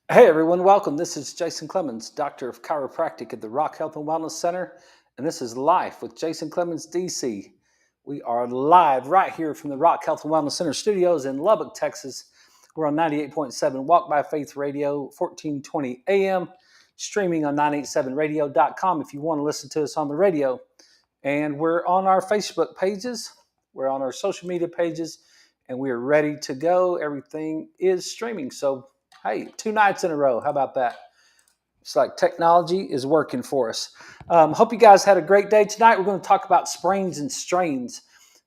Hey everyone, welcome. This is Jason Clemens, Doctor of Chiropractic at the Rock Health and Wellness Center, and this is Life with Jason Clemens, DC. We are live right here from the Rock Health and Wellness Center studios in Lubbock, Texas. We're on 98.7 Walk by Faith Radio, 1420 AM, streaming on 987radio.com if you want to listen to us on the radio. And we're on our Facebook pages, we're on our social media pages, and we are ready to go. Everything is streaming. So hey, 2 nights in a row. How about that? It's like technology is working for us. Hope you guys had a great day tonight. We're going to talk about sprains and strains.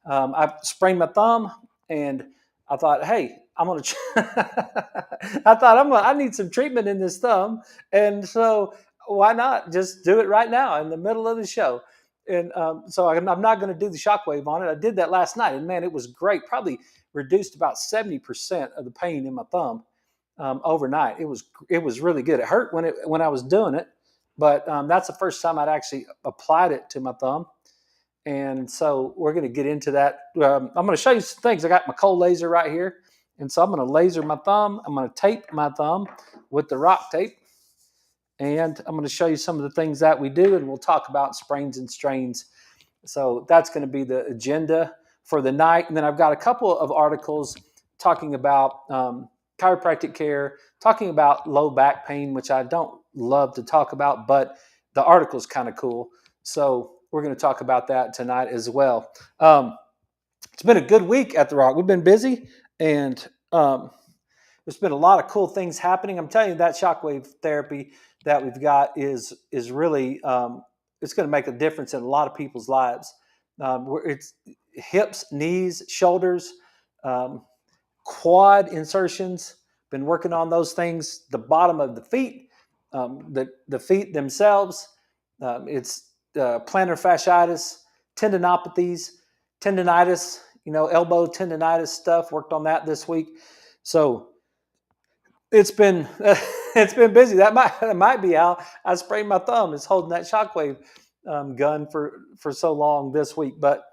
I sprained my thumb, and I thought, hey, I'm going to. I need some treatment in this thumb, and so why not just do it right now in the middle of the show? And so I'm not going to do the shockwave on it. I did that last night, and man, it was great. Probably reduced about 70% of the pain in my thumb overnight. It was really good. It hurt when I was doing it, but that's the first time I'd actually applied it to my thumb. And so we're going to get into that. I'm going to show you some things. I got my cold laser right here, and so I'm going to laser my thumb. I'm going to tape my thumb with the rock tape, and I'm going to show you some of the things that we do, and we'll talk about sprains and strains. So that's going to be the agenda for the night. And then I've got a couple of articles talking about chiropractic care, talking about low back pain, which I don't love to talk about, but the article's kind of cool. So we're going to talk about that tonight as well. It's been a good week at the Rock. We've been busy, and there's been a lot of cool things happening. I'm telling you, that shockwave therapy that we've got is really it's going to make a difference in a lot of people's lives. It's hips, knees, shoulders, quad insertions. Been working on those things. The bottom of the feet, the feet themselves. It's plantar fasciitis, tendinopathies, tendinitis. Elbow tendinitis stuff. Worked on that this week. So it's been it's been busy. That might be how I sprained my thumb. Is holding that shockwave gun for so long this week. But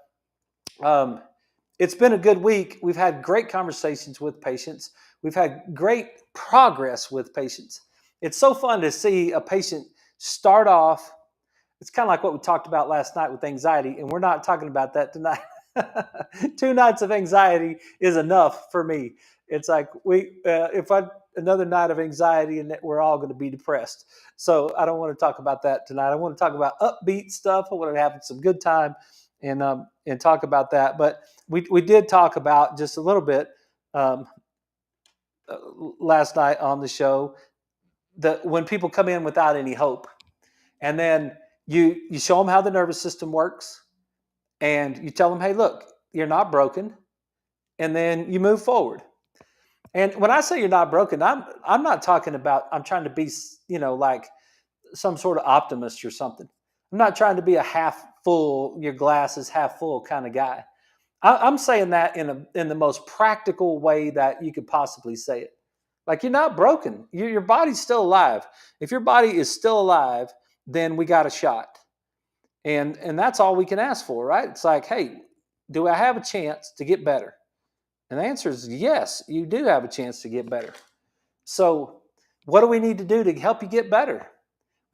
it's been a good week. We've had great conversations with patients. We've had great progress with patients. It's so fun to see a patient start off. It's kind of like what we talked about last night with anxiety, and we're not talking about that tonight. 2 nights of anxiety is enough for me. It's like another night of anxiety, and we're all going to be depressed. So I don't want to talk about that tonight. I want to talk about upbeat stuff. I want to have some good time and talk about that. But we did talk about just a little bit last night on the show that when people come in without any hope, and then you show them how the nervous system works, and you tell them, hey, look, you're not broken, and then you move forward. And when I say you're not broken, I'm not talking about I'm trying to be like some sort of optimist or something. I'm not trying to be a half full, your glass is half full kind of guy. I'm saying that in the most practical way that you could possibly say it. Like, you're not broken. Your body's still alive. If your body is still alive, then we got a shot. And that's all we can ask for, right? It's like, hey, do I have a chance to get better? And the answer is yes, you do have a chance to get better. So what do we need to do to help you get better?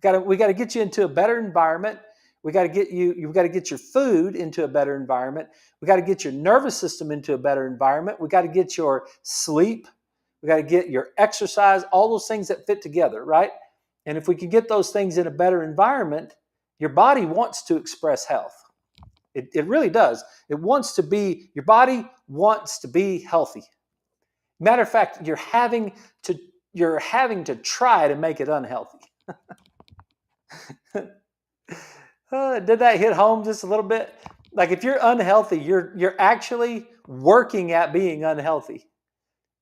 We got to get you into a better environment. We got to get you've got to get your food into a better environment. We got to get your nervous system into a better environment. We got to get your sleep. We got to get your exercise, all those things that fit together, right? And if we can get those things in a better environment, your body wants to express health. It really does. Your body wants to be healthy. Matter of fact, you're having to try to make it unhealthy. Did that hit home just a little bit? Like, if you're unhealthy, you're actually working at being unhealthy.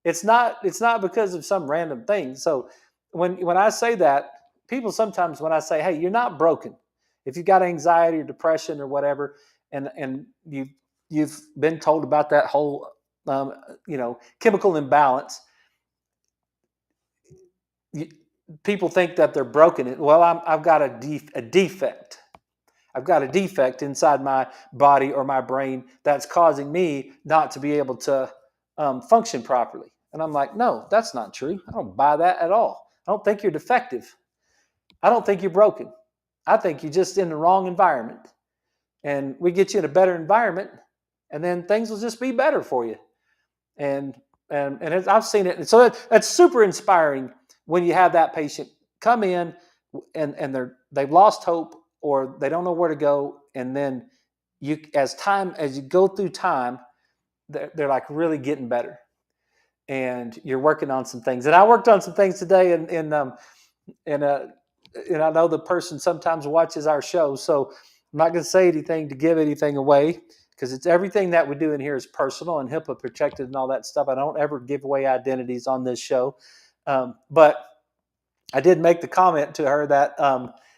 It's not because of some random thing. So when I say that, people sometimes, when I say, hey, you're not broken. If you've got anxiety or depression or whatever, and you've been told about that whole chemical imbalance, people think that they're broken. Well, I've got a defect. I've got a defect inside my body or my brain that's causing me not to be able to function properly. And I'm like, no, that's not true. I don't buy that at all. I don't think you're defective. I don't think you're broken. I think you're just in the wrong environment. And we get you in a better environment, and then things will just be better for you. And I've seen it. And so that's super inspiring when you have that patient come in and they've lost hope or they don't know where to go. And then as you go through time, they're like really getting better. And you're working on some things. And I worked on some things today and I know the person sometimes watches our show, so I'm not going to say anything to give anything away because it's everything that we do in here is personal and HIPAA protected and all that stuff. I don't ever give away identities on this show. But I did make the comment to her that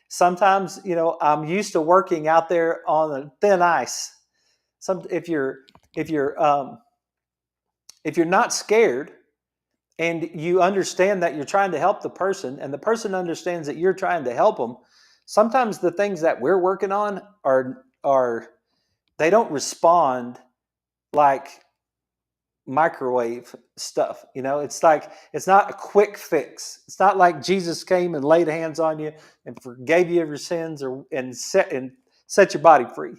sometimes, I'm used to working out there on the thin ice. If you're not scared and you understand that you're trying to help the person and the person understands that you're trying to help them, sometimes the things that we're working on are they don't respond like microwave stuff. It's like, it's not a quick fix. It's not like Jesus came and laid hands on you and forgave you of your sins and set your body free.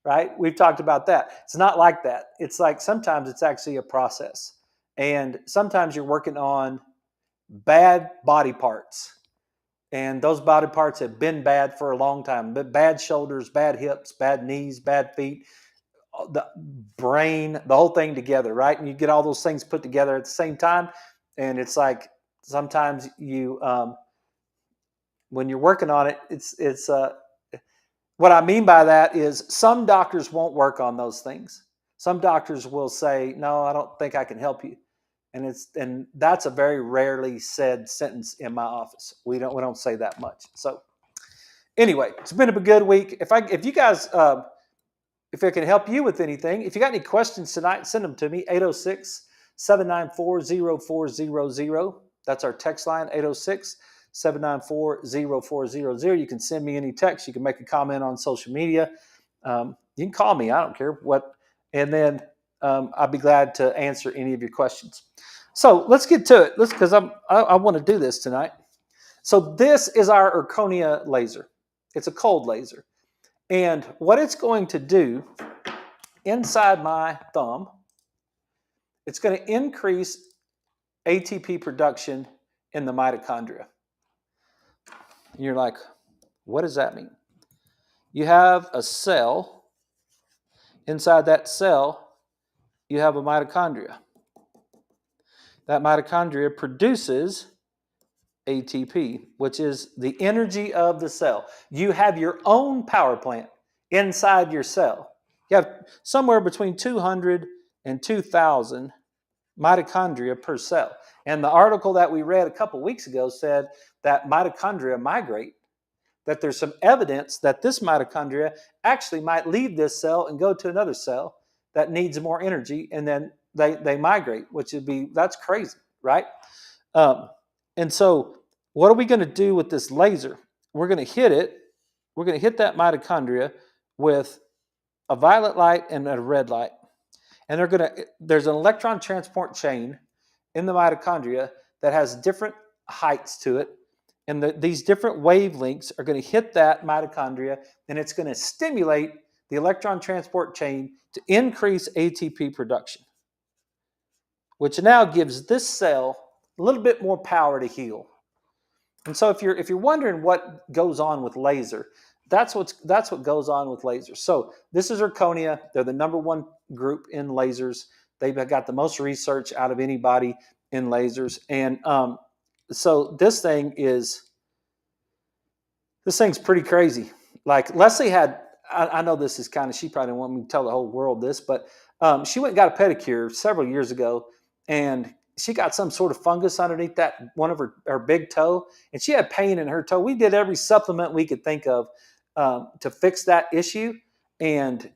Right? We've talked about that. It's not like that. It's like sometimes it's actually a process. And sometimes you're working on bad body parts. And those body parts have been bad for a long time. But bad shoulders, bad hips, bad knees, bad feet, the brain, the whole thing together, right? And you get all those things put together at the same time. And it's like sometimes when you're working on it, it's what I mean by that is some doctors won't work on those things. Some doctors will say, "No, I don't think I can help you," and that's a very rarely said sentence in my office. We don't say that much. So anyway, it's been a good week. If you guys if I can help you with anything, if you got any questions tonight, send them to me 806-794-0400. That's our text line 806-794-0400. You can send me any text. You can make a comment on social media. You can call me. I don't care what. And then I'll be glad to answer any of your questions. So let's get to it. Because I want to do this tonight. So this is our Erconia laser. It's a cold laser. And what it's going to do inside my thumb, it's going to increase ATP production in the mitochondria. And you're like, what does that mean? You have a cell. Inside that cell, you have a mitochondria. That mitochondria produces ATP, which is the energy of the cell. You have your own power plant inside your cell. You have somewhere between 200 and 2,000 mitochondria per cell. And the article that we read a couple weeks ago said that mitochondria migrate, that there's some evidence that this mitochondria actually might leave this cell and go to another cell that needs more energy, and then they migrate, that's crazy, right? And so what are we going to do with this laser? We're going to hit it. We're going to hit that mitochondria with a violet light and a red light. And there's an electron transport chain in the mitochondria that has different heights to it. And these different wavelengths are going to hit that mitochondria, and it's going to stimulate the electron transport chain to increase ATP production, which now gives this cell a little bit more power to heal. And so if you're wondering what goes on with laser, that's what goes on with lasers. So this is Erconia. They're the number one group in lasers. They've got the most research out of anybody in lasers. And so this thing's pretty crazy. Like Leslie had, I know this is she probably didn't want me to tell the whole world this, but she went and got a pedicure several years ago, and she got some sort of fungus underneath that one of her big toe, and she had pain in her toe. We did every supplement we could think of to fix that issue, and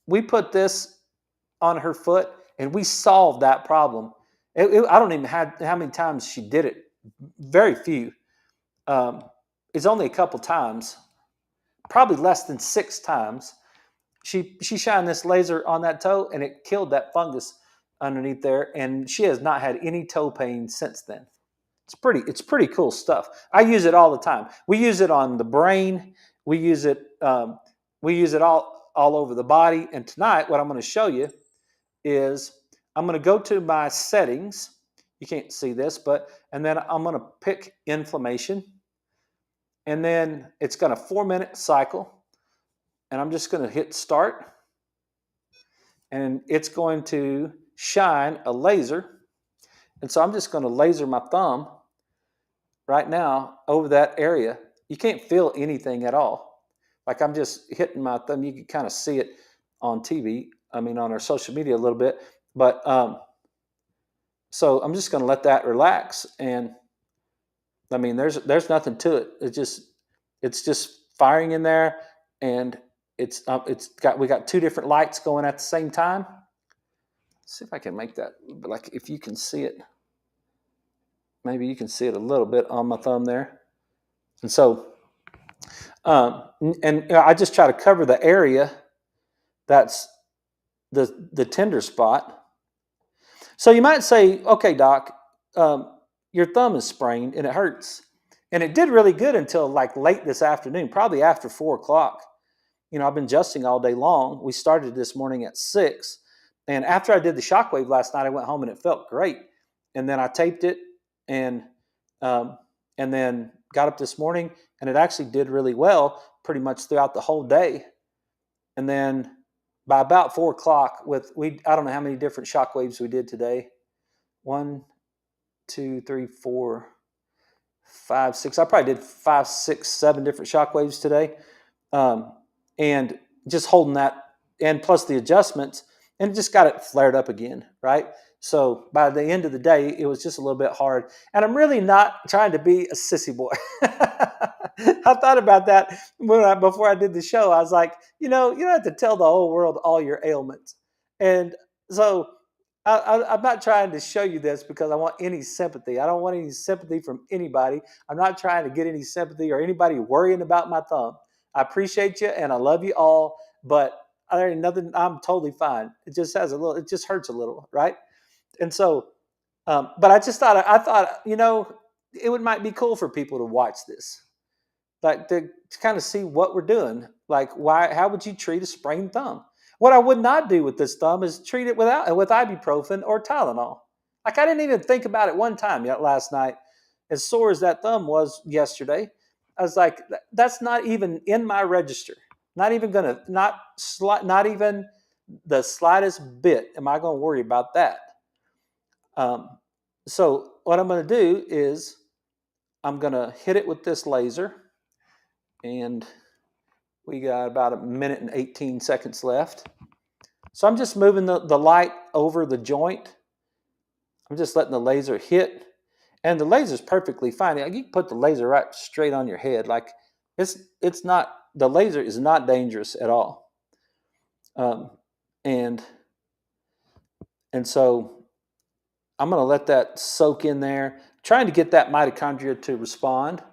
we put this on her foot, and we solved that problem. I don't even have how many times she did it. Very few. It's only a couple times, probably less than 6 times. She shined this laser on that toe, and it killed that fungus underneath there, and she has not had any toe pain since then. It's pretty cool stuff. I use it all the time. We use it on the brain. We use it all over the body. And tonight, what I'm going to show you is I'm going to go to my settings. You can't see this, and then I'm going to pick inflammation, and then it's got a 4-minute cycle, and I'm just going to hit start, and it's going to shine a laser. And so I'm just going to laser my thumb right now over that area. You can't feel anything at all. Like I'm just hitting my thumb. You can kind of see it on TV. I mean, on our social media a little bit. But so I'm just going to let that relax. And I mean, there's nothing to it. It's just firing in there, and we got 2 different lights going at the same time. Let's see if I can make that, like if you can see it. Maybe you can see it a little bit on my thumb there. And so, I just try to cover the area that's the tender spot. So you might say, okay, doc, your thumb is sprained and it hurts. And it did really good until like late this afternoon, probably after 4 o'clock. I've been adjusting all day long. We started this morning at 6. And after I did the Shockwave last night, I went home and it felt great. And then I taped it and then got up this morning, and it actually did really well pretty much throughout the whole day. And then by about 4 o'clock, I don't know how many different Shockwaves we did today. 1, 2, 3, 4, 5, 6. I probably did 5, 6, 7 different Shockwaves today. And just holding that, and plus the adjustments, and it just got it flared up again, right? So by the end of the day, it was just a little bit hard. And I'm really not trying to be a sissy boy. I thought about that before I did the show. I was like, you don't have to tell the whole world all your ailments. And so I'm not trying to show you this because I want any sympathy. I don't want any sympathy from anybody. I'm not trying to get any sympathy or anybody worrying about my thumb. I appreciate you and I love you all, but there ain't nothing. I'm totally fine. It just hurts a little, right? And so, but I thought, it might be cool for people to watch this, like to kind of see what we're doing. Like, how would you treat a sprained thumb? What I would not do with this thumb is treat it with ibuprofen or Tylenol. Like I didn't even think about it one time yet last night. As sore as that thumb was yesterday, I was like, that's not even in my register. Not even the slightest bit am I going to worry about that. So what I'm going to do is I'm going to hit it with this laser, and we got about 1 minute and 18 seconds left. So I'm just moving the light over the joint. I'm just letting the laser hit, and the laser's perfectly fine. You can put the laser right straight on your head. Like it's not, the laser is not dangerous at all. And so I'm going to let that soak in there, trying to get that mitochondria to respond.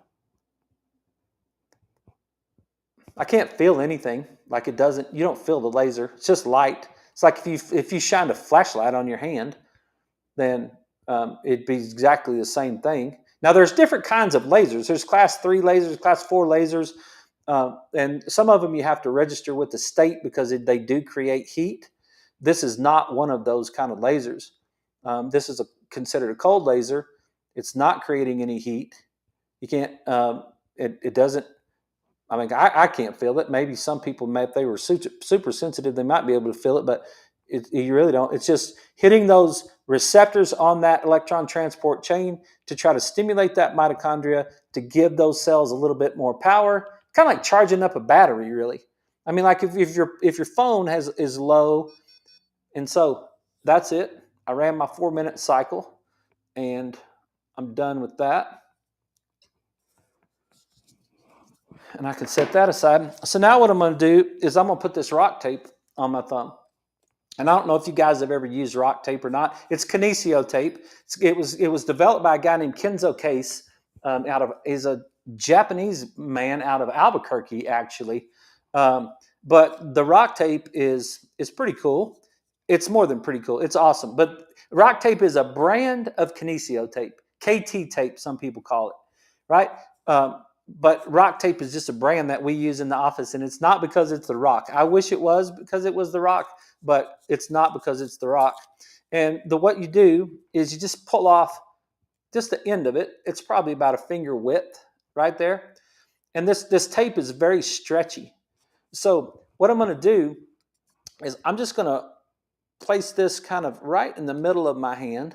I can't feel anything. Like you don't feel the laser. It's just light. It's like if you shined a flashlight on your hand, then it'd be exactly the same thing. Now there's different kinds of lasers. There's class 3 lasers, class 4 lasers, and some of them you have to register with the state because they do create heat. This is not one of those kind of lasers. This is considered a cold laser. It's not creating any heat. You can't. It doesn't. I mean, I can't feel it. Maybe some people, if they were super sensitive, they might be able to feel it, but you really don't. It's just hitting those receptors on that electron transport chain to try to stimulate that mitochondria to give those cells a little bit more power. Kind of like charging up a battery, really. I mean, like if your phone is low, and so that's it. I ran my 4-minute cycle, and I'm done with that. And I can set that aside. So now what I'm going to do is I'm going to put this rock tape on my thumb. And I don't know if you guys have ever used rock tape or not. It's kinesio tape. It was developed by a guy named Kenzo Case. He's a Japanese man out of Albuquerque, actually. But the rock tape is pretty cool. It's more than pretty cool. It's awesome. But rock tape is a brand of kinesio tape. KT tape, some people call it, right? But Rock tape is just a brand that we use in the office, and it's not because it's the Rock. I wish it was because it was the Rock, but it's not because it's the Rock. And what you do is you just pull off just the end of it. It's probably about a finger width right there. And this tape is very stretchy. So what I'm going to do is I'm just going to place this kind of right in the middle of my hand,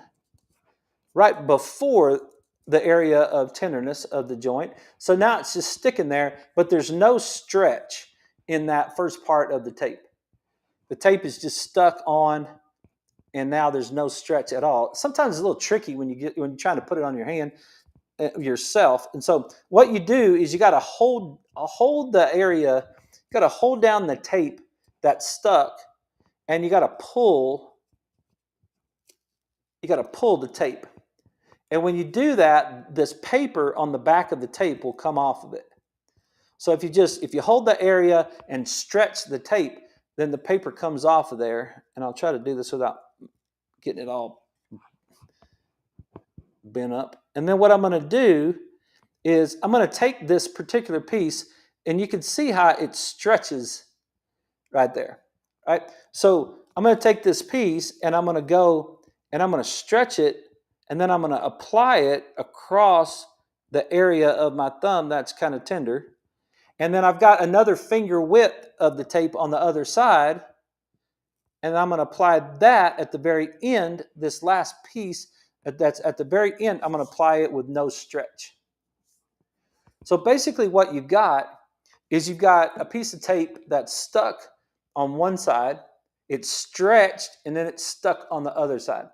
right before the area of tenderness of the joint. So now it's just sticking there, but there's no stretch in that first part of the tape. The tape is just stuck on, and now there's no stretch at all. Sometimes it's a little tricky when you're trying to put it on your hand yourself. And so what you do is you got to hold the area, you got to hold down the tape that's stuck, and you got to pull the tape. And when you do that, this paper on the back of the tape will come off of it. So if you hold the area and stretch the tape, then the paper comes off of there. And I'll try to do this without getting it all bent up. And then what I'm going to do is I'm going to take this particular piece, and you can see how it stretches right there, right? So I'm going to take this piece, and I'm going to go and I'm going to stretch it, and then I'm going to apply it across the area of my thumb that's kind of tender. And then I've got another finger width of the tape on the other side, and I'm going to apply that at the very end, this last piece that's at the very end, I'm going to apply it with no stretch. So basically what you've got is you've got a piece of tape that's stuck on one side, it's stretched, and then it's stuck on the other side.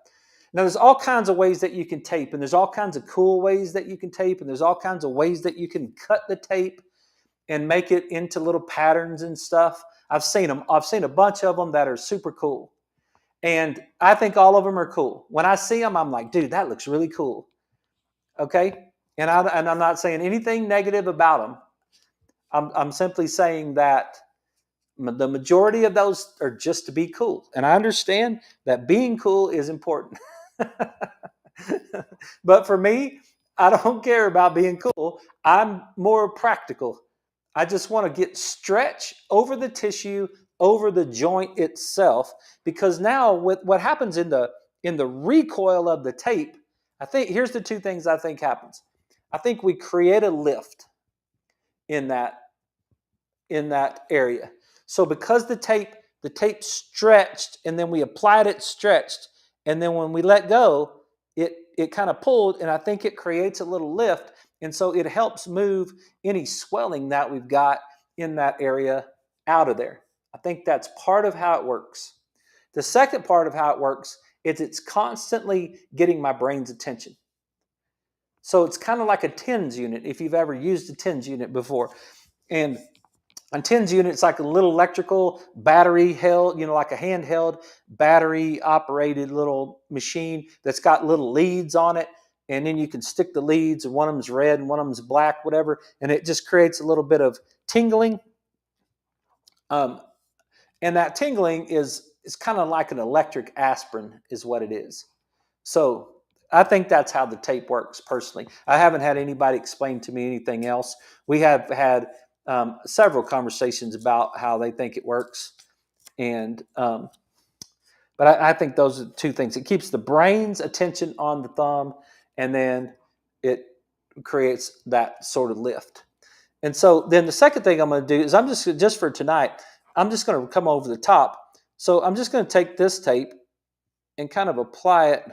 Now, there's all kinds of ways that you can tape, and there's all kinds of cool ways that you can tape, and there's all kinds of ways that you can cut the tape and make it into little patterns and stuff. I've seen them. I've seen a bunch of them that are super cool. And I think all of them are cool. When I see them, I'm like, dude, that looks really cool. Okay? And I'm not saying anything negative about them. I'm simply saying that the majority of those are just to be cool. And I understand that being cool is important. But for me, I don't care about being cool. I'm more practical. I just want to get stretch over the tissue, over the joint itself, because now with what happens in the recoil of the tape, I think here's the two things I think happens. I think we create a lift in that area. So because the tape stretched, and then we applied it stretched, and then when we let go, it kind of pulled, and I think it creates a little lift, and so it helps move any swelling that we've got in that area out of there. I think that's part of how it works. The second part of how it works is it's constantly getting my brain's attention. So it's kind of like a TENS unit, if you've ever used a TENS unit before. And a TENS unit, it's like a little electrical battery held, like a handheld battery operated little machine that's got little leads on it. And then you can stick the leads, and one of them's red and one of them's black, whatever. And it just creates a little bit of tingling. And that tingling is kind of like an electric aspirin is what it is. So I think that's how the tape works personally. I haven't had anybody explain to me anything else. We have had several conversations about how they think it works. And but I think those are the two things. It keeps the brain's attention on the thumb, and then it creates that sort of lift. And so then the second thing I'm going to do is I'm just for tonight, I'm just going to come over the top. So I'm just going to take this tape and kind of apply it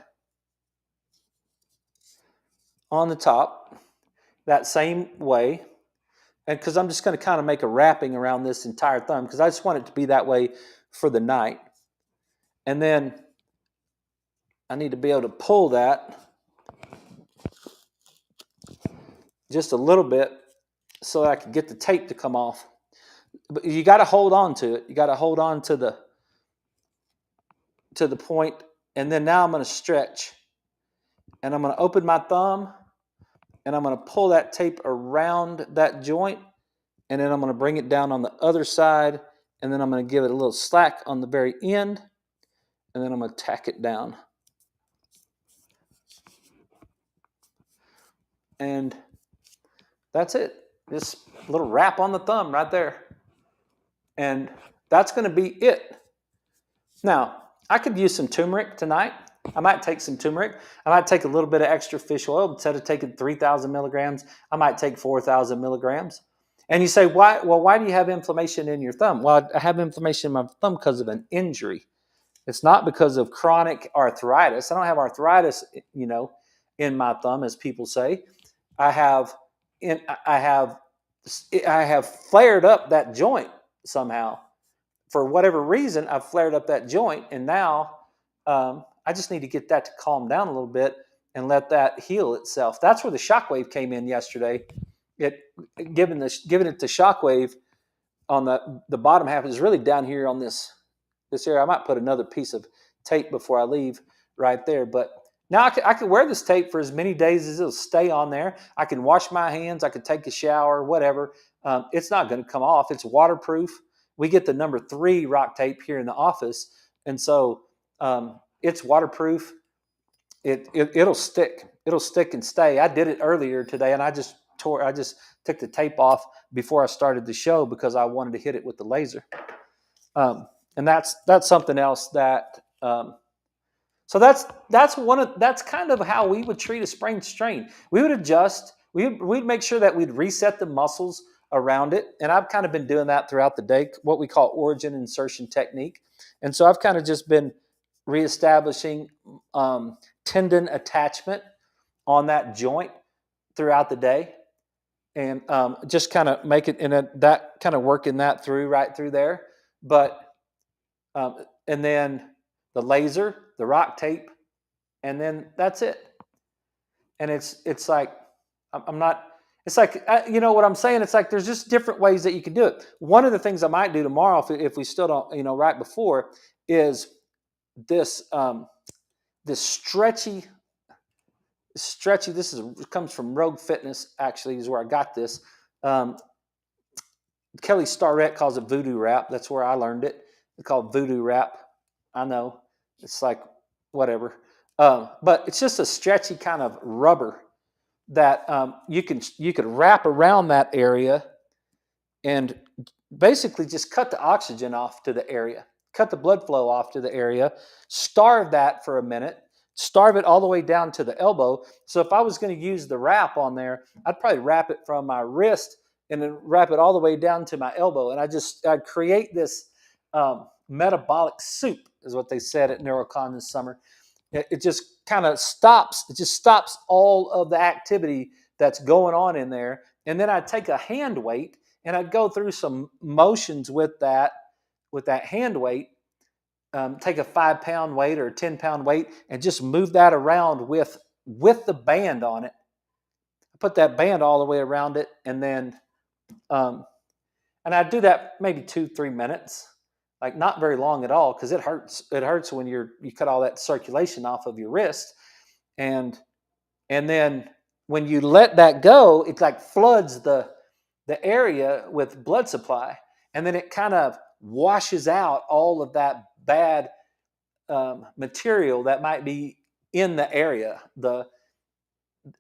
on the top that same way. And because I'm just going to kind of make a wrapping around this entire thumb, because I just want it to be that way for the night. And then I need to be able to pull that just a little bit so I can get the tape to come off. But you got to hold on to it. You got to hold on to the point. And then now I'm going to stretch. And I'm going to open my thumb, and I'm going to pull that tape around that joint. And then I'm going to bring it down on the other side. And then I'm going to give it a little slack on the very end. And then I'm going to tack it down. and that's it. This little wrap on the thumb right there. And that's going to be it. Now, I could use some turmeric tonight. I might take some turmeric. I might take a little bit of extra fish oil. Instead of taking 3,000 milligrams, I might take 4,000 milligrams. And you say, why? Well, why do you have inflammation in your thumb? Well, I have inflammation in my thumb because of an injury. It's not because of chronic arthritis. I don't have arthritis, in my thumb, as people say. I have, I have, I have flared up that joint somehow. For whatever reason, I've flared up that joint, and now I just need to get that to calm down a little bit and let that heal itself. That's where the Shockwave came in yesterday. Giving it to Shockwave on the bottom half is really down here on this area. I might put another piece of tape before I leave right there, but now I can wear this tape for as many days as it'll stay on there. I can wash my hands. I can take a shower, whatever. It's not going to come off. It's waterproof. We get the number 3 rock tape here in the office, and so it's waterproof. It'll stick. It'll stick and stay. I did it earlier today, and I just took the tape off before I started the show because I wanted to hit it with the laser. And that's something else that. So that's kind of how we would treat a sprained strain. We would adjust. We'd make sure that we'd reset the muscles around it, and I've kind of been doing that throughout the day, what we call origin insertion technique. And so I've kind of just been reestablishing tendon attachment on that joint throughout the day, and just kind of make it that kind of working that right through there. But and then the laser, the rock tape, and then that's it. And it's like I'm not. It's like what I'm saying. It's like there's just different ways that you can do it. One of the things I might do tomorrow, if we still don't, right before, is this this stretchy. This comes from Rogue Fitness. Actually, is where I got this. Kelly Starrett calls it voodoo wrap. That's where I learned it. It's called voodoo wrap. I know it's like whatever, but it's just a stretchy kind of rubber that you could wrap around that area and basically just cut the oxygen off to the area, cut the blood flow off to the area, starve that for a minute, starve it all the way down to the elbow. So if I was going to use the wrap on there, I'd probably wrap it from my wrist and then wrap it all the way down to my elbow. And I'd create this metabolic soup, is what they said at NeuroCon this summer. It just kind of stops. It just stops all of the activity that's going on in there. And then I'd take a hand weight and I'd go through some motions with that hand weight. Take a 5-pound weight or a 10-pound weight and just move that around with the band on it. I put that band all the way around it, and then and I'd do that maybe 2-3 minutes. Like not very long at all, because it hurts. It hurts when you cut all that circulation off of your wrist, and then when you let that go, it like floods the area with blood supply, and then it kind of washes out all of that bad material that might be in the area.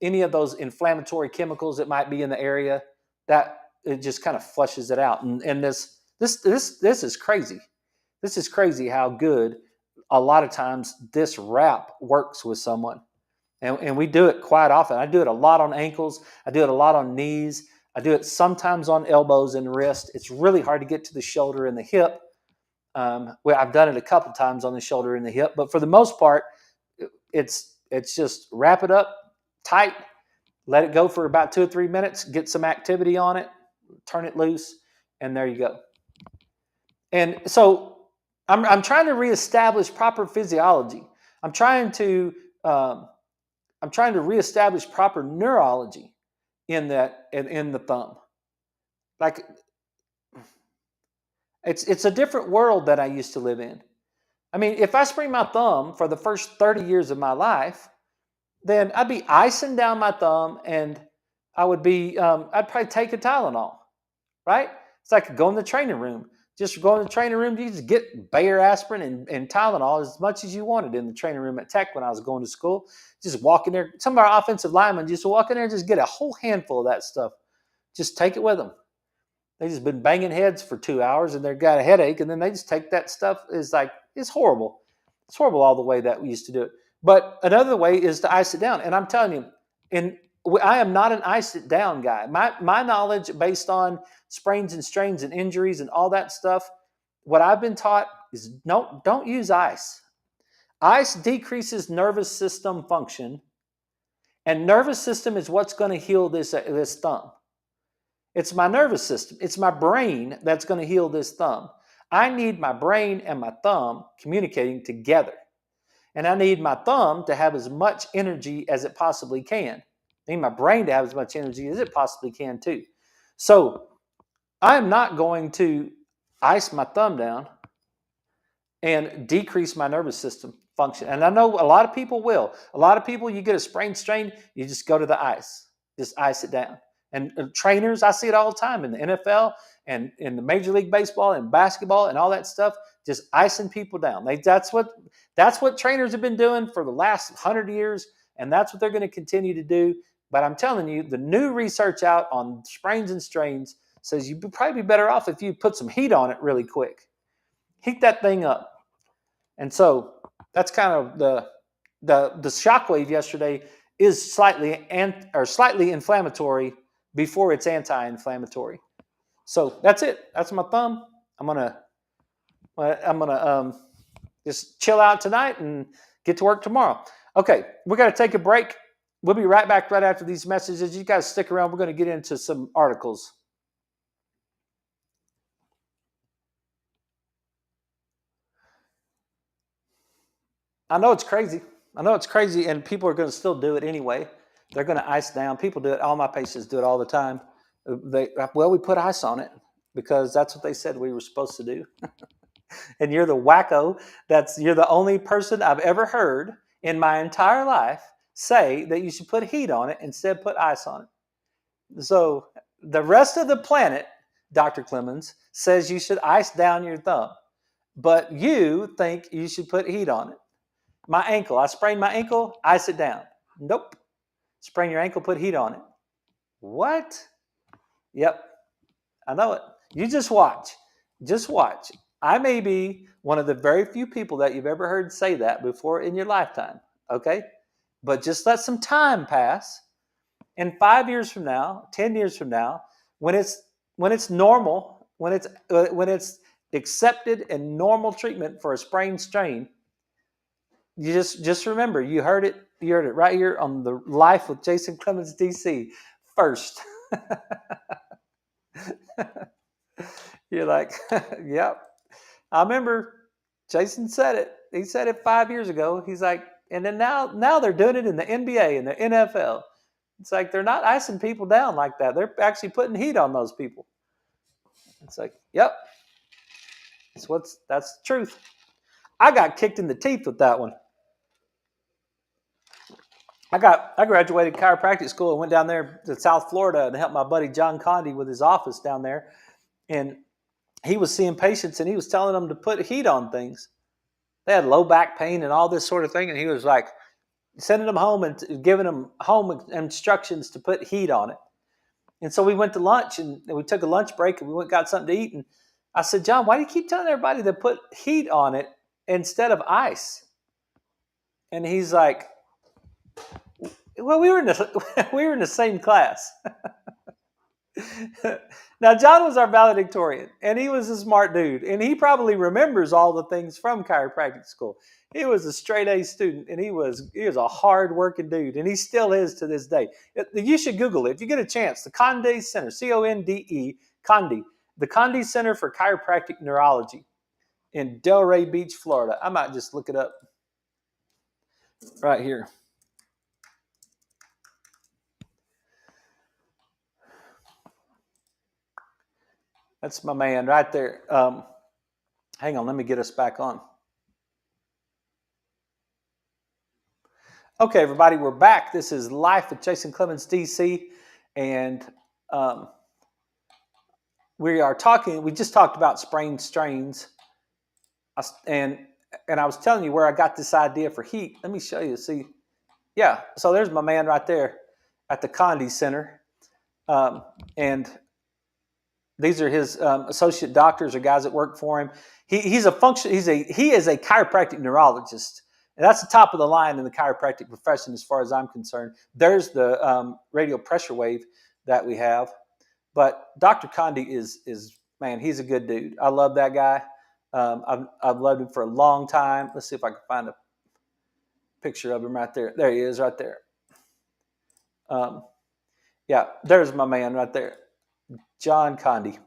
Any of those inflammatory chemicals that might be in the area, that it just kind of flushes it out, and this is crazy. This is crazy how good a lot of times this wrap works with someone. And we do it quite often. I do it a lot on ankles. I do it a lot on knees. I do it sometimes on elbows and wrist. It's really hard to get to the shoulder and the hip. I've done it a couple times on the shoulder and the hip, but for the most part, it's just wrap it up tight, let it go for about 2 or 3 minutes, get some activity on it, turn it loose, and there you go. And so I'm trying to reestablish proper physiology. I'm trying to reestablish proper neurology in the thumb. Like it's a different world that I used to live in. I mean, if I sprained my thumb for the first 30 years of my life, then I'd be icing down my thumb, and I'd probably take a Tylenol, right? It's like go in the training room, Just go in the training room. You just get Bayer aspirin and Tylenol as much as you wanted in the training room at Tech when I was going to school. Just walk in there. Some of our offensive linemen just walk in there and just get a whole handful of that stuff. Just take it with them. They just been banging heads for 2 hours and they've got a headache, and then they just take that stuff. It's horrible. It's horrible all the way that we used to do it. But another way is to ice it down. And I'm telling you, I am not an ice it down guy. My knowledge based on sprains and strains and injuries and all that stuff, what I've been taught is no, don't use ice. Ice decreases nervous system function, and nervous system is what's going to heal this thumb. It's my nervous system. It's my brain that's going to heal this thumb. I need my brain and my thumb communicating together. And I need my thumb to have as much energy as it possibly can. I need my brain to have as much energy as it possibly can too. So I'm not going to ice my thumb down and decrease my nervous system function. And I know a lot of people will. A lot of people, you get a sprain strain, you just go to the ice. Just ice it down. And trainers, I see it all the time in the NFL and in the Major League Baseball and basketball and all that stuff, just icing people down. That's what trainers have been doing for the last 100 years, and that's what they're going to continue to do. But I'm telling you, the new research out on sprains and strains says you'd probably be better off if you put some heat on it really quick. Heat that thing up. And so that's kind of the Shockwave yesterday is slightly inflammatory before it's anti-inflammatory. So that's it. That's my thumb. I'm gonna just chill out tonight and get to work tomorrow. Okay, we're gonna take a break. We'll be right back right after these messages. You guys stick around. We're gonna get into some articles. I know it's crazy. And people are going to still do it anyway. They're going to ice down. People do it. All my patients do it all the time. We put ice on it because that's what they said we were supposed to do. And you're the wacko. You're the only person I've ever heard in my entire life say that you should put heat on it instead put ice on it. So the rest of the planet, Dr. Clemens, says you should ice down your thumb. But you think you should put heat on it. My ankle. I sprained my ankle, ice it down. Nope. Sprain your ankle, put heat on it. What? Yep. I know it. You just watch. Just watch. I may be one of the very few people that you've ever heard say that before in your lifetime. Okay? But just let some time pass. And 5 years from now, 10 years from now, when it's normal, when it's accepted and normal treatment for a sprained strain, you just remember, you heard it right here on the Life with Jason Clemens DC first. You're like, yep. I remember Jason said it. He said it 5 years ago. He's like, and then now they're doing it in the NBA and the NFL. It's like they're not icing people down like that. They're actually putting heat on those people. It's like, yep. That's the truth. I got kicked in the teeth with that one. I graduated chiropractic school and went down there to South Florida and helped my buddy John Condi with his office down there. And he was seeing patients and he was telling them to put heat on things. They had low back pain and all this sort of thing. And he was like sending them home and giving them home instructions to put heat on it. And so we went to lunch and we took a lunch break and we went and got something to eat. And I said, John, why do you keep telling everybody to put heat on it instead of ice? And he's like, well, we were in the same class. Now, John was our valedictorian, and he was a smart dude, and he probably remembers all the things from chiropractic school. He was a straight A student, and he was a hard-working dude, and he still is to this day. You should Google it if you get a chance. The Condi Center, C-O-N-D-E, Condi, the Condi Center for Chiropractic Neurology in Delray Beach, Florida. I might just look it up right here. That's my man right there. Hang on, let me get us back on. Okay, everybody, we're back. This is Life with Jason Clemens, DC. And we are talking. We just talked about sprained strains, and I was telling you where I got this idea for heat. Let me show you. See, yeah. So there's my man right there at the Condi Center, and these are his associate doctors or guys that work for him. He is a chiropractic neurologist, and that's the top of the line in the chiropractic profession as far as I'm concerned. There's the radial pressure wave that we have, but Dr. Condi is man, he's a good dude. I love that guy. I've loved him for a long time. Let's see if I can find a picture of him right there. There he is, right there. Yeah, there's my man right there, John Condi.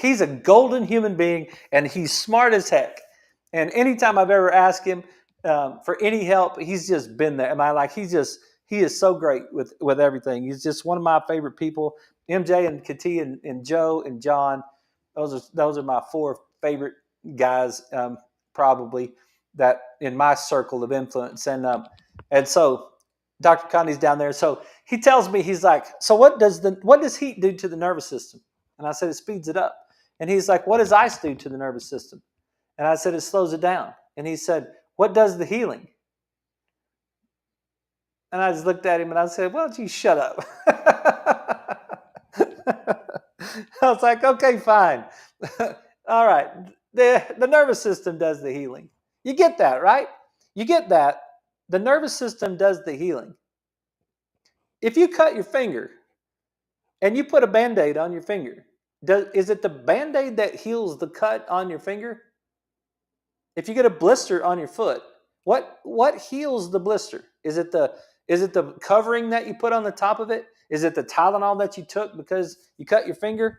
He's a golden human being, and he's smart as heck. And anytime I've ever asked him for any help, he's just been there. He is so great with everything. He's just one of my favorite people. MJ and Katia and Joe and John, those are my four favorite guys, probably, that in my circle of influence. And so Dr. Condi's down there. So he tells me, he's like, so what does heat do to the nervous system? And I said, it speeds it up. And he's like, what does ice do to the nervous system? And I said, it slows it down. And he said, what does the healing? And I just looked at him and I said, why don't you shut up? I was like, okay, fine. All right. The nervous system does the healing. You get that, right? You get that. The nervous system does the healing. If you cut your finger and you put a Band-Aid on your finger, is it the Band-Aid that heals the cut on your finger? If you get a blister on your foot, what heals the blister? Is it the covering that you put on the top of it? Is it the Tylenol that you took because you cut your finger?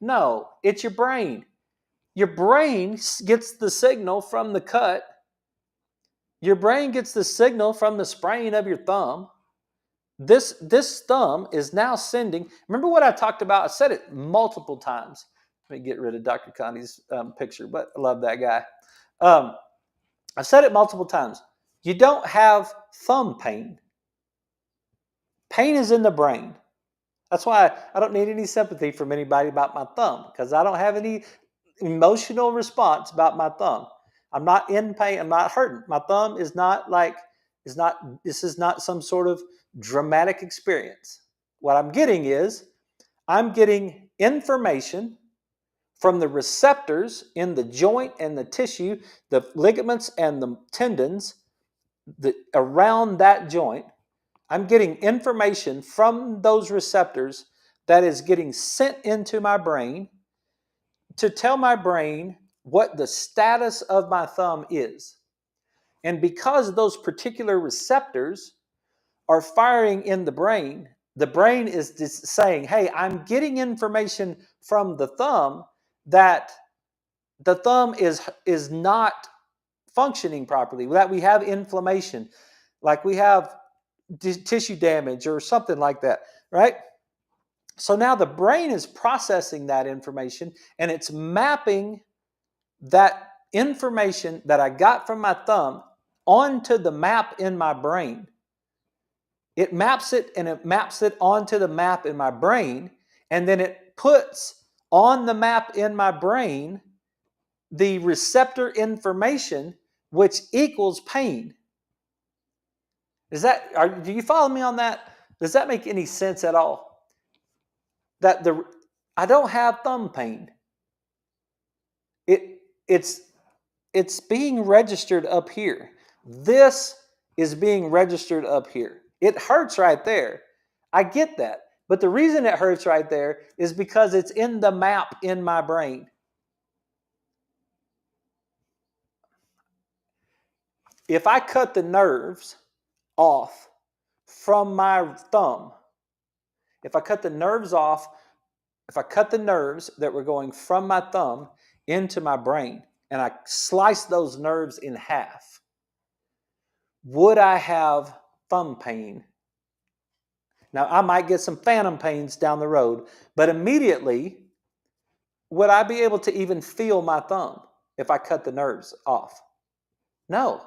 No, it's your brain. Your brain gets the signal from the cut. Your brain gets the signal from the sprain of your thumb. This thumb is now sending. Remember what I talked about? I said it multiple times. Let me get rid of Dr. Condi's picture, but I love that guy. I've said it multiple times. You don't have thumb pain. Pain is in the brain. That's why I don't need any sympathy from anybody about my thumb, because I don't have any emotional response about my thumb. I'm not in pain. I'm not hurting. My thumb is not this is not some sort of dramatic experience. What I'm getting is I'm getting information from the receptors in the joint and the tissue, the ligaments and the tendons around that joint. I'm getting information from those receptors that is getting sent into my brain to tell my brain what the status of my thumb is. And because those particular receptors are firing in the brain is just saying, hey, I'm getting information from the thumb that the thumb is not functioning properly, that we have inflammation, like we have tissue damage or something like that, right? So now the brain is processing that information and it's mapping that information that I got from my thumb onto the map in my brain. It maps it and it maps it onto the map in my brain, and then it puts on the map in my brain the receptor information, which equals pain. Do you follow me on that? Does that make any sense at all? I don't have thumb pain. It's being registered up here. This is being registered up here. It hurts right there. I get that. But the reason it hurts right there is because it's in the map in my brain. If I cut the nerves off from my thumb, if I cut the nerves that were going from my thumb into my brain, and I slice those nerves in half, would I have thumb pain? Now, I might get some phantom pains down the road, but immediately, would I be able to even feel my thumb if I cut the nerves off? No.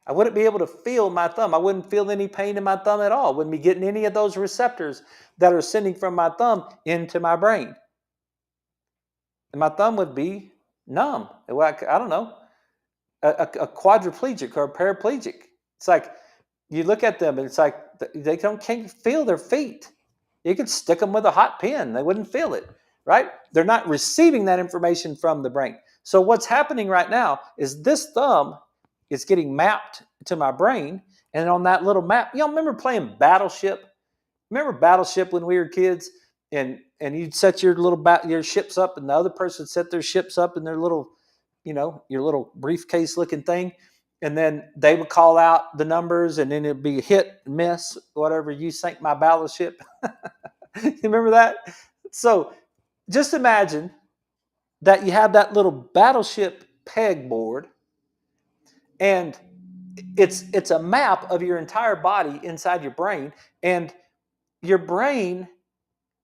I wouldn't be able to feel my thumb. I wouldn't feel any pain in my thumb at all. Wouldn't be getting any of those receptors that are sending from my thumb into my brain. And my thumb would be numb. Like, I don't know, a quadriplegic or a paraplegic. It's like you look at them and it's like they can't feel their feet. You could stick them with a hot pin. They wouldn't feel it, right? They're not receiving that information from the brain. So what's happening right now is this thumb is getting mapped to my brain. And on that little map, y'all remember playing Battleship? Remember Battleship when we were kids? And you'd set your your ships up, and the other person set their ships up in their little, your little briefcase looking thing. And then they would call out the numbers, and then it'd be hit, miss, whatever. You sank my battleship. You remember that? So just imagine that you have that little battleship pegboard, and it's a map of your entire body inside your brain, and your brain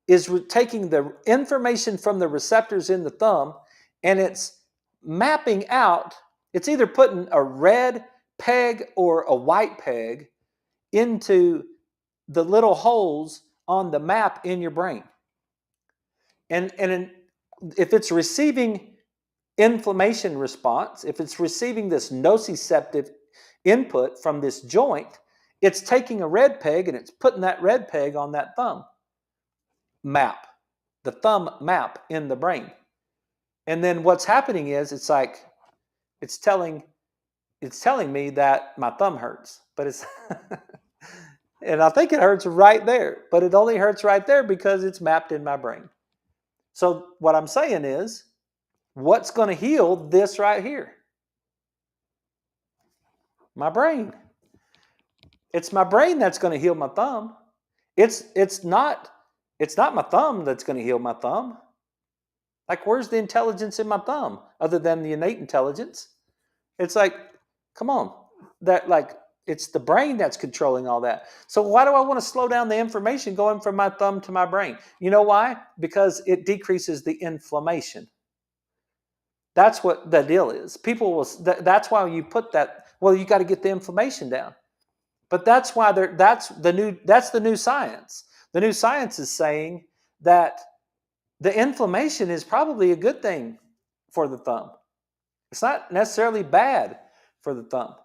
is taking the information from the receptors in the thumb, and it's mapping out. It's either putting a red peg or a white peg into the little holes on the map in your brain. And if it's receiving inflammation response, if it's receiving this nociceptive input from this joint, it's taking a red peg and it's putting that red peg on that thumb map, the thumb map in the brain. And then what's happening is it's telling me that my thumb hurts, but it's and I think it hurts right there, but it only hurts right there because it's mapped in my brain. So what I'm saying is, what's going to heal this right here? My brain. It's my brain that's going to heal my thumb. It's not my thumb that's going to heal my thumb. Like, where's the intelligence in my thumb other than the innate intelligence? It's like, come on, it's the brain that's controlling all that. So why do I want to slow down the information going from my thumb to my brain? You know why? Because it decreases the inflammation. That's what the deal is. That's why you put that. Well, you got to get the inflammation down. But that's why that's the new science. The new science is saying that the inflammation is probably a good thing for the thumb. It's not necessarily bad for the thumb.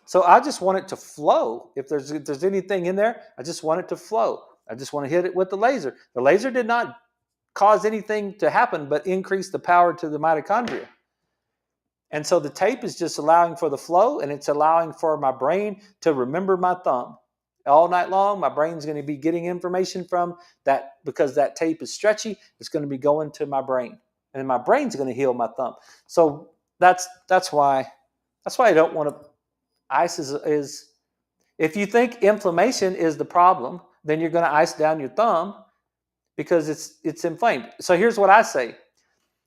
So I just want it to flow. If there's anything in there, I just want it to flow. I just want to hit it with the laser. The laser did not cause anything to happen but increase the power to the mitochondria. And so the tape is just allowing for the flow, and it's allowing for my brain to remember my thumb. All night long, my brain's going to be getting information from that because that tape is stretchy. It's going to be going to my brain, and my brain's going to heal my thumb. So that's why I don't want to. Ice is if you think inflammation is the problem, then you're going to ice down your thumb because it's inflamed. So here's what I say.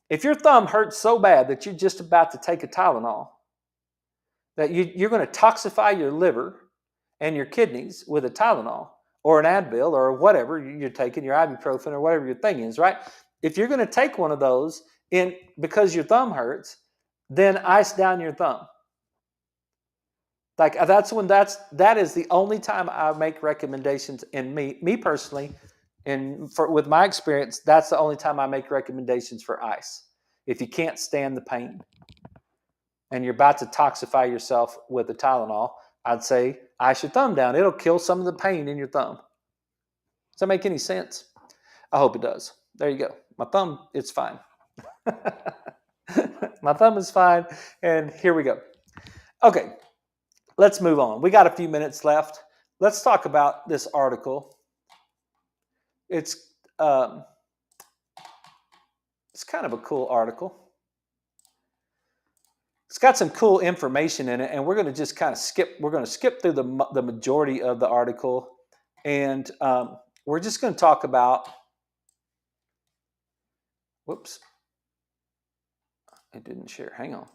If your thumb hurts so bad that you're just about to take a Tylenol, that you're going to toxify your liver and your kidneys with a Tylenol or an Advil or whatever you're taking, your ibuprofen or whatever your thing is, right? If you're going to take one of those because your thumb hurts, then ice down your thumb. Like that is the only time I make recommendations. And me personally, with my experience, that's the only time I make recommendations for ice. If you can't stand the pain and you're about to toxify yourself with a Tylenol, I'd say ice your thumb down. It'll kill some of the pain in your thumb. Does that make any sense? I hope it does. There you go. My thumb, it's fine. My thumb is fine. And here we go. Okay. Let's move on. We got a few minutes left. Let's talk about this article. It's kind of a cool article. It's got some cool information in it, and we're going to just kind of skip. We're going to skip through the majority of the article, and we're just going to talk about. Whoops, I didn't share. Hang on.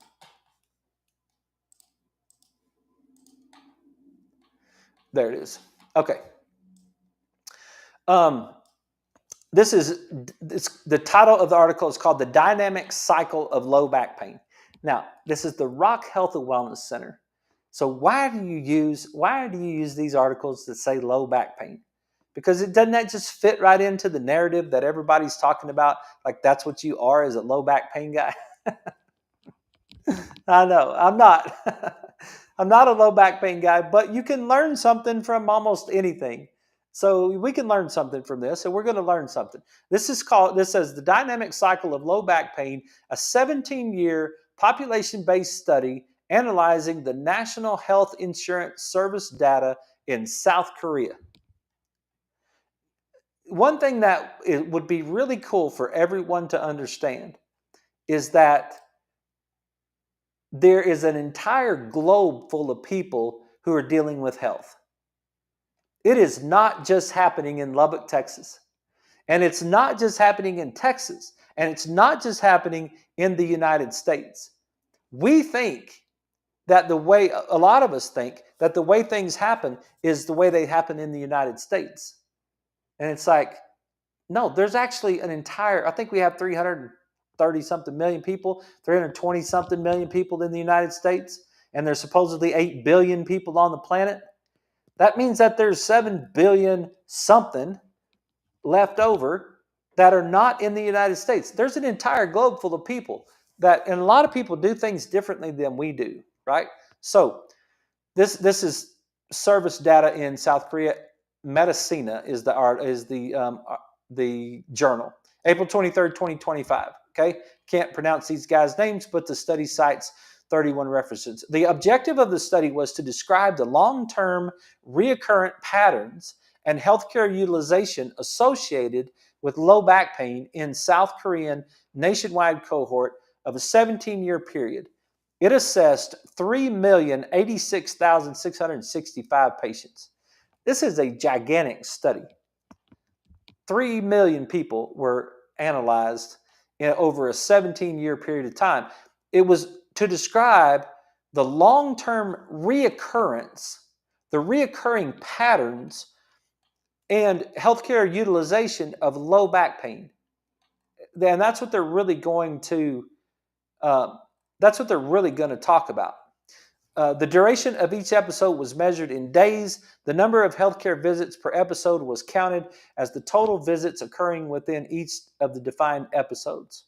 There it is. Okay. The title of the article is called "The Dynamic Cycle of Low Back Pain." Now, this is the Rock Health and Wellness Center. So why do you use these articles that say low back pain? Because it doesn't that just fit right into the narrative that everybody's talking about? Like that's what you are, is a low back pain guy. I know I'm not. I'm not a low back pain guy, but you can learn something from almost anything. So we can learn something from this, and we're going to learn something. This says the dynamic cycle of low back pain, a 17-year population-based study analyzing the National Health Insurance Service data in South Korea. One thing that it would be really cool for everyone to understand is that there is an entire globe full of people who are dealing with health. It is not just happening in Lubbock, Texas. And it's not just happening in Texas. And it's not just happening in the United States. We think that a lot of us think that the way things happen is the way they happen in the United States. And it's like, no, there's actually I think we have 330 something million people, 320 something million people in the United States, and there's supposedly 8 billion people on the planet. That means that there's 7 billion something left over that are not in the United States. There's an entire globe full of people and a lot of people do things differently than we do, right? So this is service data in South Korea. Medicina is the journal. April 23rd, 2025. Okay, can't pronounce these guys' names, but the study cites 31 references. The objective of the study was to describe the long-term reoccurrent patterns and healthcare utilization associated with low back pain in South Korean nationwide cohort of a 17-year period. It assessed 3,086,665 patients. This is a gigantic study. 3 million people were analyzed over a 17-year period of time. It was to describe the long-term reoccurrence, the reoccurring patterns, and healthcare utilization of low back pain. And that's what they're really going to talk about. The duration of each episode was measured in days. The number of healthcare visits per episode was counted as the total visits occurring within each of the defined episodes.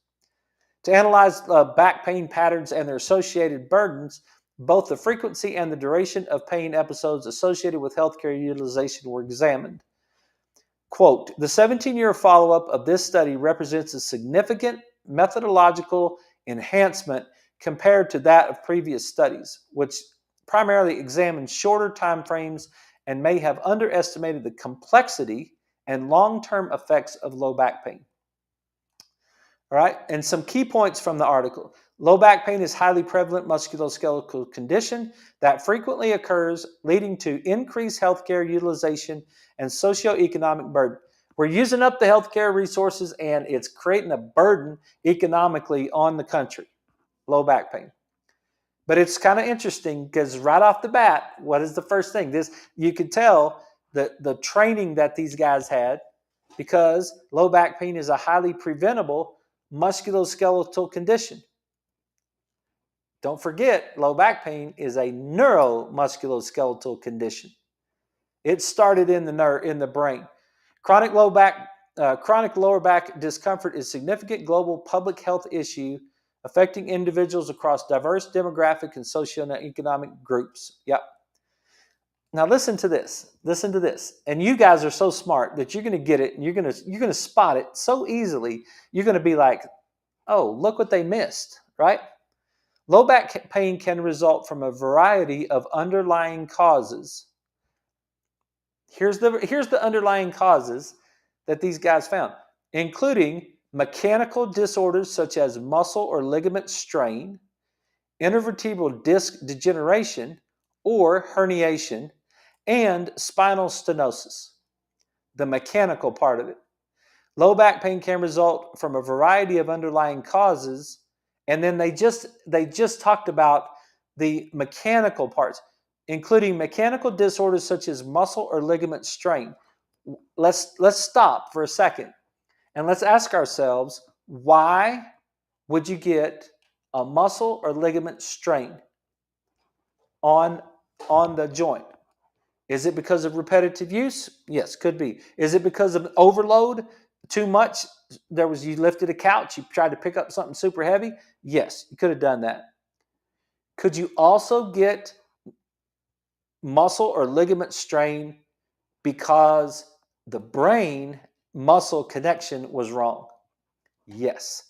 To analyze back pain patterns and their associated burdens, both the frequency and the duration of pain episodes associated with healthcare utilization were examined. Quote, the 17-year follow-up of this study represents a significant methodological enhancement compared to that of previous studies, which primarily examined shorter time frames and may have underestimated the complexity and long-term effects of low back pain. All right, and some key points from the article. Low back pain is a highly prevalent musculoskeletal condition that frequently occurs, leading to increased healthcare utilization and socioeconomic burden. We're using up the healthcare resources, and it's creating a burden economically on the country. Low back pain. But it's kind of interesting because right off the bat, what is the first thing? You could tell the training that these guys had, because low back pain is a highly preventable musculoskeletal condition. Don't forget, low back pain is a neuromusculoskeletal condition. It started in the brain. Chronic lower back discomfort is a significant global public health issue affecting individuals across diverse demographic and socioeconomic groups. Yep. Now listen to this. Listen to this. And you guys are so smart that you're going to get it, and you're going to spot it so easily. You're going to be like, "Oh, look what they missed," right? Low back pain can result from a variety of underlying causes. Here's the underlying causes that these guys found, including mechanical disorders such as muscle or ligament strain, intervertebral disc degeneration or herniation, and spinal stenosis. The mechanical part of it. Low back pain can result from a variety of underlying causes, and then they just talked about the mechanical parts, including mechanical disorders such as muscle or ligament strain. Let's stop for a second and let's ask ourselves, why would you get a muscle or ligament strain on on the joint. Is it because of repetitive use? Yes, could be. Is it because of overload? Too much? You lifted a couch, you tried to pick up something super heavy? Yes, you could have done that. Could you also get muscle or ligament strain because the brain muscle connection was wrong? Yes.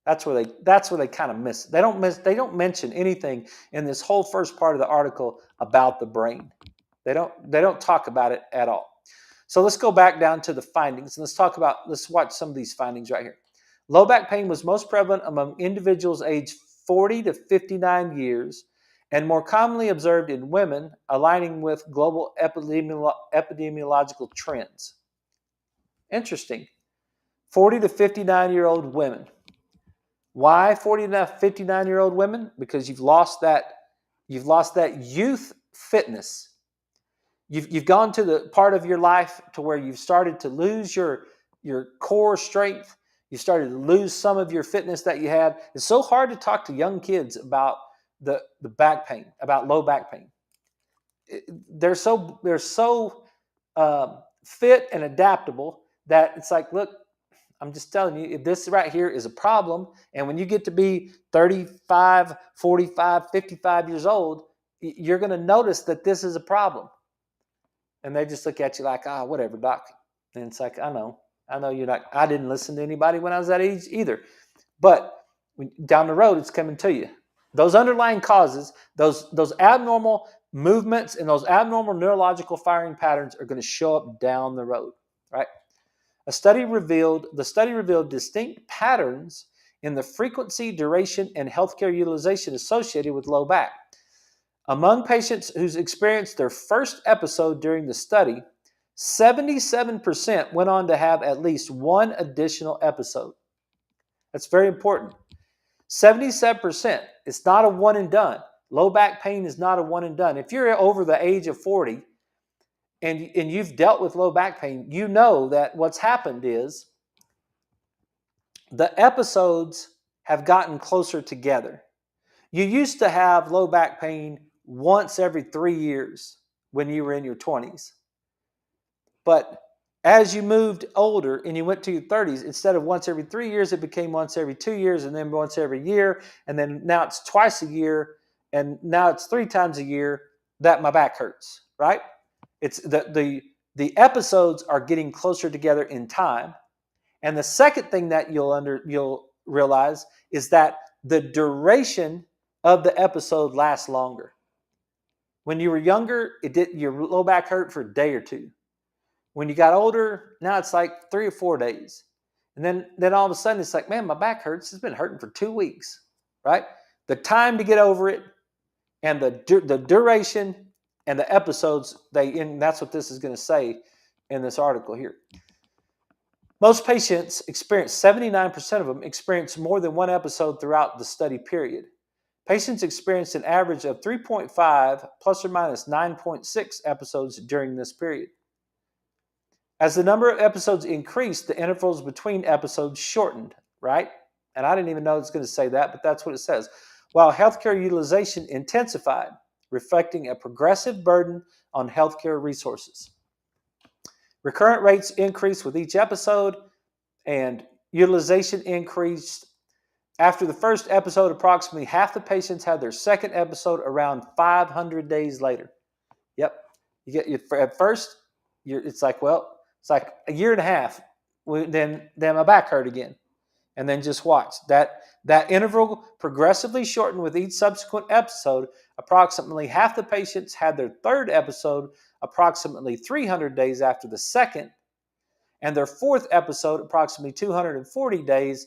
That's where they kind of miss. They don't mention anything in this whole first part of the article about the brain. They don't talk about it at all. So let's go back down to the findings and let's watch some of these findings right here. Low back pain was most prevalent among individuals aged 40 to 59 years and more commonly observed in women, aligning with global epidemiological trends. Interesting. 40 to 59-year-old women. Why 40 to 59-year-old women? Because you've lost that youth fitness. You've gone to the part of your life to where you've started to lose your core strength. You started to lose some of your fitness that you had. It's so hard to talk to young kids about the back pain, about low back pain. They're so fit and adaptable that it's like, look, I'm just telling you, this right here is a problem. And when you get to be 35, 45, 55 years old, you're going to notice that this is a problem. And they just look at you like, whatever, doc. And it's like, I know you're not, I didn't listen to anybody when I was that age either. But down the road, it's coming to you. Those underlying causes, those abnormal movements and those abnormal neurological firing patterns are going to show up down the road, right? The study revealed distinct patterns in the frequency, duration, and healthcare utilization associated with low back. Among patients who's experienced their first episode during the study, 77% went on to have at least one additional episode. That's very important. 77%. It's not a one and done. Low back pain is not a one and done. If you're over the age of 40 and you've dealt with low back pain, you know that what's happened is the episodes have gotten closer together. You used to have low back pain once every 3 years when you were in your 20s. But as you moved older and you went to your 30s, instead of once every 3 years, it became once every 2 years and then once every year. And then now it's twice a year. And now it's 3 times a year that my back hurts, right? It's the episodes are getting closer together in time. And the second thing that you'll realize is that the duration of the episode lasts longer. When you were younger, your low back hurt for a day or two. When you got older, now it's like 3 or 4 days. And then all of a sudden it's like, man, my back hurts. It's been hurting for 2 weeks, right? The time to get over it and the duration and the episodes, and that's what this is going to say in this article here. Most patients 79% of them experience more than one episode throughout the study period. Patients experienced an average of 3.5 plus or minus 9.6 episodes during this period. As the number of episodes increased, the intervals between episodes shortened, right? And I didn't even know it was going to say that, but that's what it says. While healthcare utilization intensified, reflecting a progressive burden on healthcare resources. Recurrent rates increased with each episode, and utilization increased. After the first episode, approximately half the patients had their second episode around 500 days later. Yep. At first, it's like a year and a half. Then my back hurt again. And then just watch. That interval progressively shortened with each subsequent episode. Approximately half the patients had their third episode approximately 300 days after the second, and their fourth episode approximately 240 days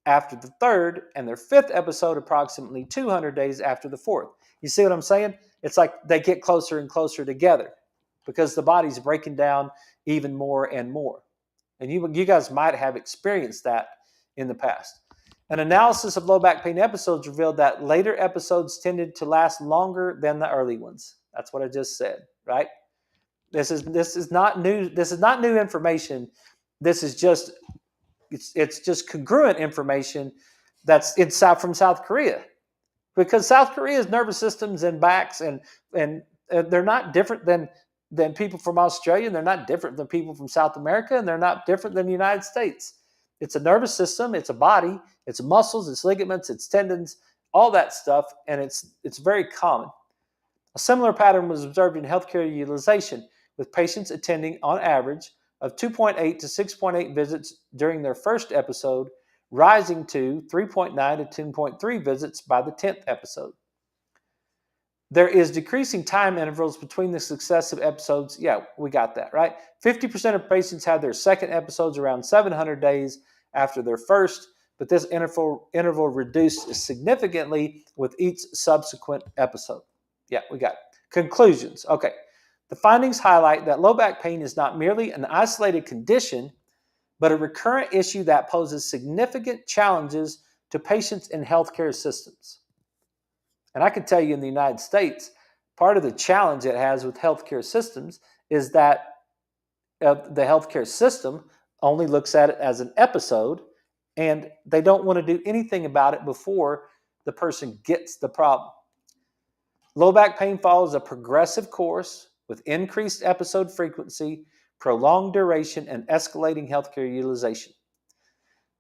after the third, and their fifth episode approximately 200 days after the fourth. You see what I'm saying? It's like they get closer and closer together because the body's breaking down even more and more. And you guys might have experienced that in the past. An analysis of low back pain episodes revealed that later episodes tended to last longer than the early ones. That's what I just said, right? This is not new. This is not new information. This is just it's just congruent information from South Korea, because South Korea's nervous systems and backs and They're not different than people from Australia, and they're not different than people from South America, and they're not different than the United States. It's a nervous system, it's a body, it's muscles, it's ligaments, it's tendons, all that stuff, and it's very common. A similar pattern was observed in healthcare utilization, with patients attending on average of 2.8 to 6.8 visits during their first episode, rising to 3.9 to 10.3 visits by the 10th episode. There is decreasing time intervals between the successive episodes. Yeah, we got that, right? 50% of patients had their second episodes around 700 days after their first, but this interval reduced significantly with each subsequent episode. Yeah, we got it. Conclusions. Okay. The findings highlight that low back pain is not merely an isolated condition, but a recurrent issue that poses significant challenges to patients in healthcare systems. And I can tell you in the United States, part of the challenge it has with healthcare systems is that the healthcare system only looks at it as an episode, and they don't want to do anything about it before the person gets the problem. Low back pain follows a progressive course with increased episode frequency, prolonged duration, and escalating healthcare utilization.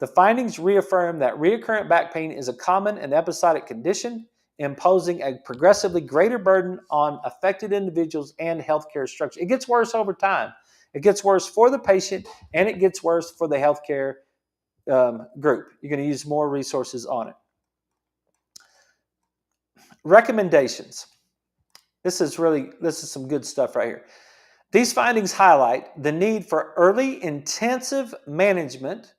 The findings reaffirm that recurrent back pain is a common and episodic condition, imposing a progressively greater burden on affected individuals and healthcare structure. It gets worse over time. It gets worse for the patient, and it gets worse for the healthcare group. You're going to use more resources on it. Recommendations. This is some good stuff right here. These findings highlight the need for early intensive management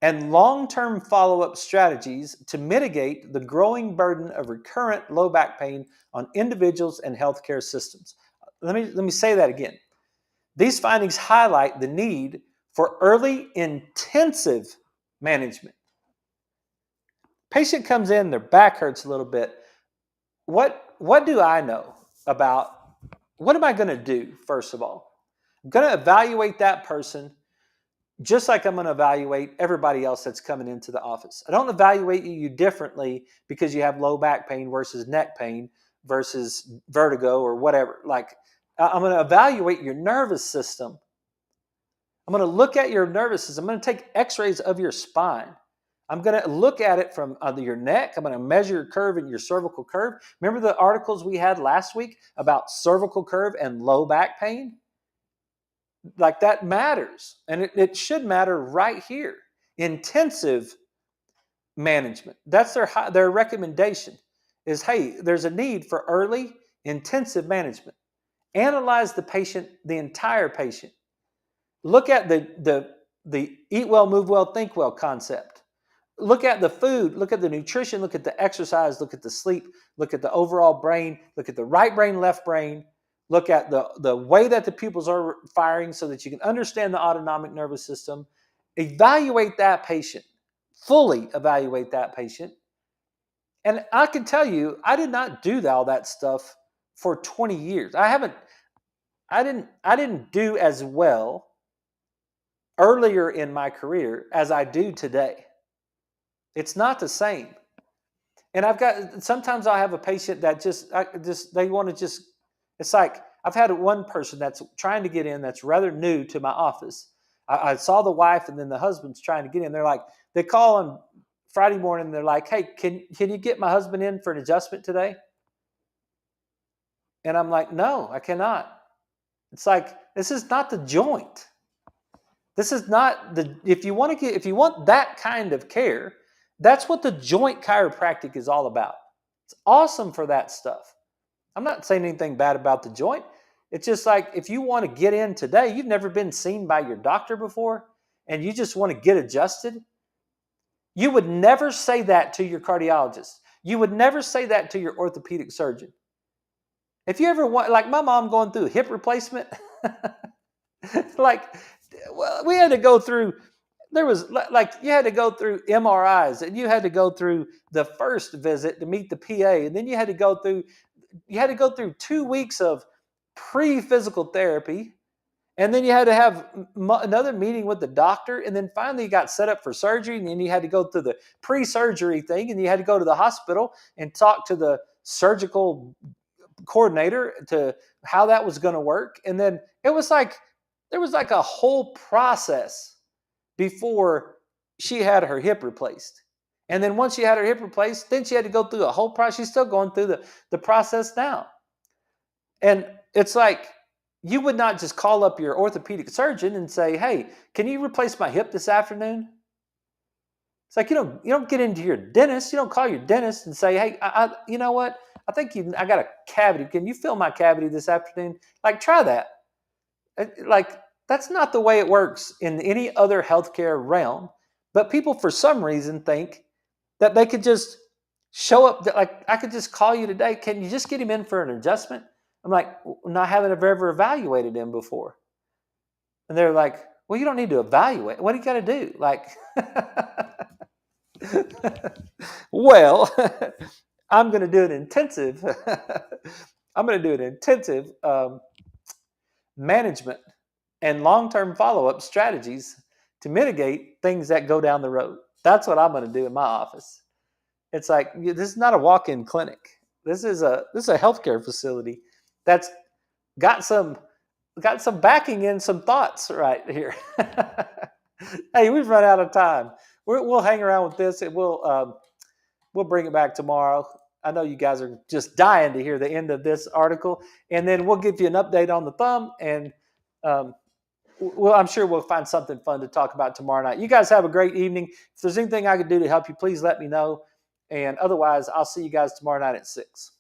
and long-term follow-up strategies to mitigate the growing burden of recurrent low back pain on individuals and healthcare systems. Let me say that again. These findings highlight the need for early intensive management. Patient comes in, their back hurts a little bit. What do I know about, what am I going to do, first of all? I'm going to evaluate that person just like I'm going to evaluate everybody else that's coming into the office. I don't evaluate you differently because you have low back pain versus neck pain versus vertigo or whatever. Like, I'm going to evaluate your nervous system. I'm going to look at your nervous system. I'm going to take x-rays of your spine. I'm going to look at it from your neck. I'm going to measure your curve and your cervical curve. Remember the articles we had last week about cervical curve and low back pain? Like, that matters, and it should matter right here. Intensive management. That's their recommendation is, hey, there's a need for early intensive management. Analyze the patient, the entire patient. Look at the eat well, move well, think well concept. Look at the food, look at the nutrition, look at the exercise, look at the sleep, look at the overall brain, look at the right brain, left brain. Look at the way that the pupils are firing so that you can understand the autonomic nervous system. Evaluate that patient. Fully evaluate that patient. And I can tell you, I did not do all that stuff for 20 years. I didn't do as well earlier in my career as I do today. It's not the same. And sometimes I have a patient that they want to just, it's like, I've had one person that's trying to get in that's rather new to my office. I saw the wife and then the husband's trying to get in. They're like, they call on Friday morning and they're like, hey, can you get my husband in for an adjustment today? And I'm like, no, I cannot. It's like, this is not the joint. This is not if you want that kind of care, that's what the joint chiropractic is all about. It's awesome for that stuff. I'm not saying anything bad about the joint. It's just like, if you want to get in today, you've never been seen by your doctor before, and you just want to get adjusted, you would never say that to your cardiologist. You would never say that to your orthopedic surgeon. If you ever want, like my mom going through a hip replacement, like, well, we had to go through, you had to go through MRIs, and you had to go through the first visit to meet the PA, and then you had to go through 2 weeks of pre-physical therapy, and then you had to have another meeting with the doctor, and then finally you got set up for surgery, and then you had to go through the pre-surgery thing, and you had to go to the hospital and talk to the surgical coordinator to how that was going to work. And then it was like, there was like a whole process before she had her hip replaced. And then once she had her hip replaced, then she had to go through a whole process. She's still going through the process now. And it's like, you would not just call up your orthopedic surgeon and say, hey, can you replace my hip this afternoon? It's like, you don't get into your dentist. You don't call your dentist and say, hey, you know what? I think I got a cavity. Can you fill my cavity this afternoon? Like, try that. Like, that's not the way it works in any other healthcare realm. But people, for some reason, think that they could just show up. Like, I could just call you today. Can you just get him in for an adjustment? I'm like, no, I haven't ever evaluated him before. And they're like, well, you don't need to evaluate. What do you got to do? Like, well, I'm going to do an intensive. I'm going to do an intensive management and long-term follow-up strategies to mitigate things that go down the road. That's what I'm going to do in my office. It's like, this is not a walk-in clinic. This is a healthcare facility that's got some backing in some thoughts right here. Hey, we've run out of time. We'll hang around with this, and we'll bring it back tomorrow. I know you guys are just dying to hear the end of this article, and then we'll give you an update on the thumb, and I'm sure we'll find something fun to talk about tomorrow night. You guys have a great evening. If there's anything I could do to help you, please let me know. And otherwise, I'll see you guys tomorrow night at 6.